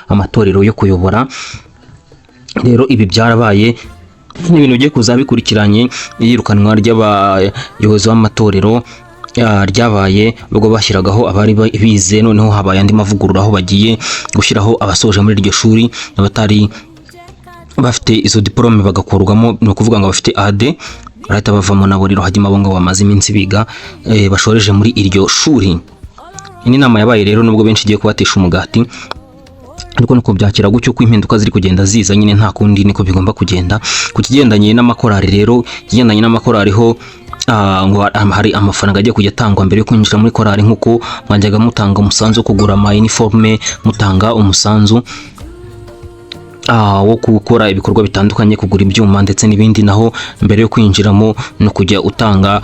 amatorero yo kuyobora. Rero ibi byarabaye n'ibintu ugiye kuzabikurikiranye, iyirukanwa ry'abayobozi b'amatorero ryabaye ubwo bashyiragaho abari bize, noneho habaye andi mavugurura aho bagiye gushyiraho abasoje muri iryo shuri abatari bafite izo diplome bagakurwamo, ni ukuvuga ngo bafite AD barahita bavamo nabo. Rero hajyimo abo ngabo bamaze iminsi biga bashoreje muri iryo shuri. Iyi nama yabaye rero nubwo benshi igiye kubatesha umugati, ariko nuko byakira gutyo ko impinduka ziri kugenda ziza, nyine nta kundi niko bigomba kugenda. Ku kigendanye n'amakorari rero, kigendanye n'amakorari ho ngo hari amafaranga agiye kujya atangwa mbere yo kwinjira muri korari, nkuko mwajyaga mutanga umusanzu wo kugura ama uniforme, mutanga umusanzu wo gukora ibikorwa bitandukanye, kugura ibyuma ndetse n'ibindi. Naho mbere yo kwinjiramo no kujya utanga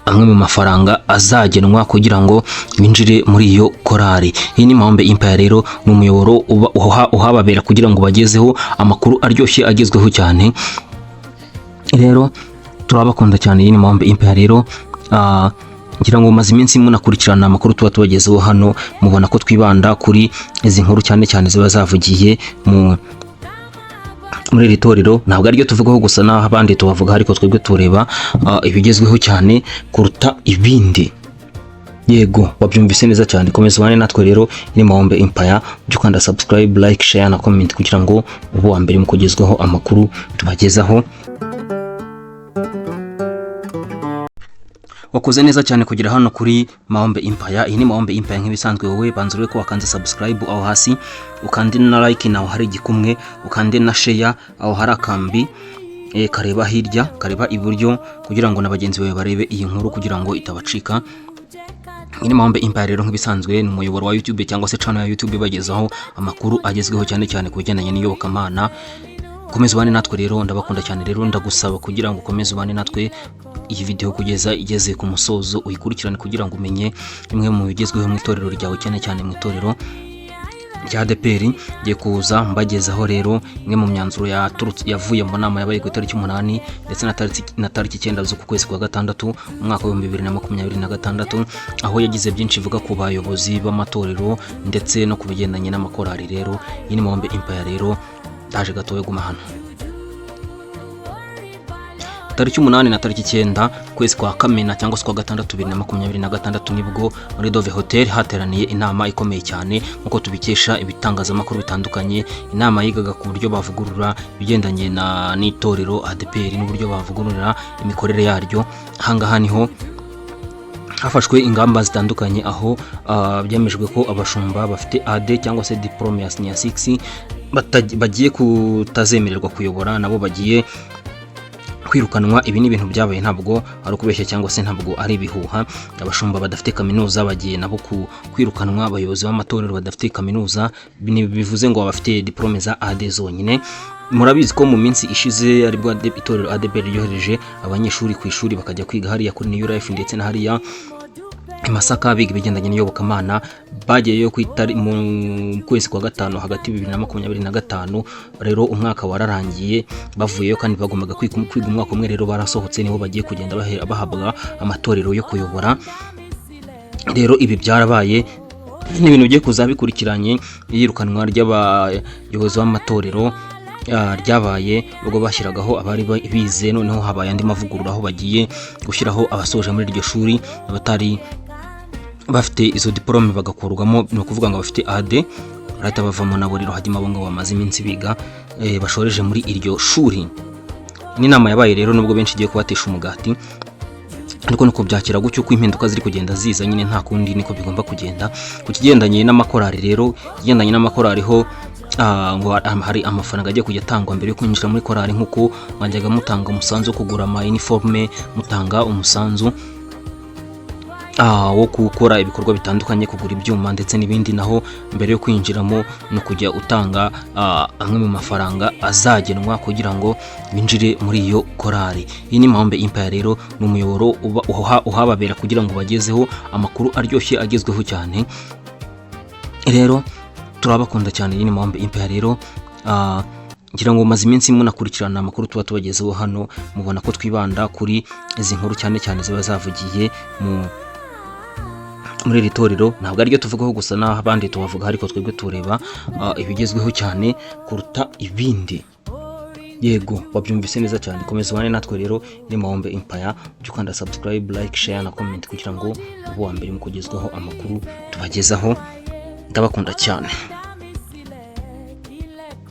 amwe mu mafaranga azagenwa kugira ngo binjire muri iyo korari. Iyi ni Mahombe Empire rero, ni umuyoboro uhababera kugira ngo bagezeho amakuru aryoshye agezweho cyane. Rero turabakunda cyane. Iyi ni Mahombe Empire rero, ngira ngo maze iminsi munakurikirana amakuru tuba tubagezeho hano, mubona ko twibanda kuri izi nkuru cyane cyane ziba zavugiye muri iri torero. Ntabwo ari ryo tuvugaho gusa, naho abandi tubavuga, ariko twebwe tureba ibigezweho cyane kuruta ibindi. Yego, wabyumvise neza cyane. Komeza ubane natwe rero, ni Mahombe Empire. Ujye ukanda subscribe, like, share na comment kugira ngo ube uwa mbere mu kugezwaho amakuru tubagezaho. Wakoze neza cyane kugira hano kuri Mahombe Empire. Iyi ni Mahombe Empire nk'ibisanzwe. Wowe banza urebe ko wakanze subscribe aho hasi, ukande na like naho hari igikumwe, ukande na share aho hari akambi kareba hirya, kareba iburyo, kugira ngo nabagenzi bawe barebe iyi nkuru kugira ngo itabacika. Iyi ni Mahombe Empire rero nk'ibisanzwe, ni umuyoboro wa YouTube cyangwa se channel ya YouTube bagezaho amakuru agezweho cyane cyane ku bigendanye n'iyobokamana. Komeza ubane natwe rero, ndabakunda cyane rero, ndagusaba kugira ngo ukomeze ubane natwe iyi video kugeza igeze ku musozo, uyikurikirane kugira ngo umenye bimwe mu bigezweho mu itorero ryawe, cyane cyane mu itorero rya ADPR. Ngiye kuza mbagezaho rero imwe mu myanzuro yavuye mu nama yabaye ku itariki 8 ndetse na tariki 9 z'uku kwezi kwa gatandatu umwaka wa 2026, aho yagize byinshi ivuga ku bayobozi b'amatorero ndetse no ku bigendanye n'amakorari. Rero iyi ni Mahombe Empire rero, ndaje gatowe guma hano. Tariki 8 na tariki 9 kwezi kwa Kamena cyangwa se kwa gatandatu 2026 nibwo muri Dove Hotel hateraniye inama ikomeye cyane, nkuko tubikesha ibitangazamakuru bitandukanye. Inama yigaga ku buryo bavugurura bigendanye n'itorero ADPR n'uburyo bavugurura imikorere yaryo. Hangaha niho hafashwe ingamba zitandukanye, aho byemejwe ko abashumba bafite AD cyangwa se diplome ya Senior 6 bagiye kutazemererwa kuyobora, nabo bagiye kwirukanwa. Ibi ni ibintu byabaye, ntabwo ari ukubeshya cyangwa se ntabwo ari ibihuha. Abashumba badafite kaminuza bagiye nabo kwirukanwa, abayobozi b'amatorero badafite kaminuza bivuze ngo bafite diplome za AD zonyine. Murabizi ko mu minsi ishize aribwo itorero ADPR ryohereje abanyeshuri ku ishuri bakajya kwiga hariya kuri New Life ndetse na hariya Masaka biga ibigendanye n'iyobokamana. Bagiyeyo mu kwezi kwa gatanu hagati 2025. Rero umwaka wararangiye bavuyeyo, kandi bagombaga kwiga umwaka umwe. Rero barasohotse, niho bagiye kugenda bahabwa amatorero yo kuyobora. Rero ibi byarabaye n'ibintu ugiye kuzabikurikiranye, iyirukanwa ry'abayobozi b'amatorero ryabaye ubwo bashyiragaho abari bize, noneho habaye andi mavugurura aho bagiye gushyiraho abasoje muri iryo shuri abatari bafite izo diplome bagakurwamo, ni ukuvuga ngo bafite AD barahita bavamo nabo. Rero hajyimo abo ngabo bamaze iminsi biga bashoreje muri iryo shuri. Ni nama yabaye rero nubwo benshi igiye kubatesha umugati, ariko nuko byakira gutyo ko impinduka ziri kugenda ziza, nyine nta kundi niko bigomba kugenda. Ku kigendanye n'amakorari rero, kigendanye n'amakorari ho ngo hari amafaranga agiye kujya atangwa mbere yo kwinjira muri korari, nkuko mwajyaga mutanga umusanzu wo kugura ama uniforme, mutanga umusanzu wo gukora ibikorwa bitandukanye, kugura ibyuma ndetse n'ibindi. Naho mbere yo kwinjiramo no kujya utanga amwe mu mafaranga azagenwa kugira ngo binjire muri iyo korari. Iyi ni Mahombe Empire rero, ni umuyoboro uhababera kugira ngo bagezeho amakuru aryoshye agezweho cyane. Rero turabakunda cyane. Iyi ni Mahombe Empire rero, ngira ngo maze iminsi munakurikirana amakuru tuba tubagezeho hano, mubona ko twibanda kuri izi nkuru cyane cyane ziba zavugiye muri iri torero ntabwo ari ryo tuvugaho gusa n'abandi tubavuga, ariko twebwe tureba ibigezweho cyane kuruta ibindi. Yego wabyumvise neza cyane. Komeza ubane natwe rero ni Mahombe Empire, ujye ukanda subscribe, like, share na comment kugira ngo ube uwa mbere mu kugezwaho amakuru tubagezaho. Ndabakunda cyane.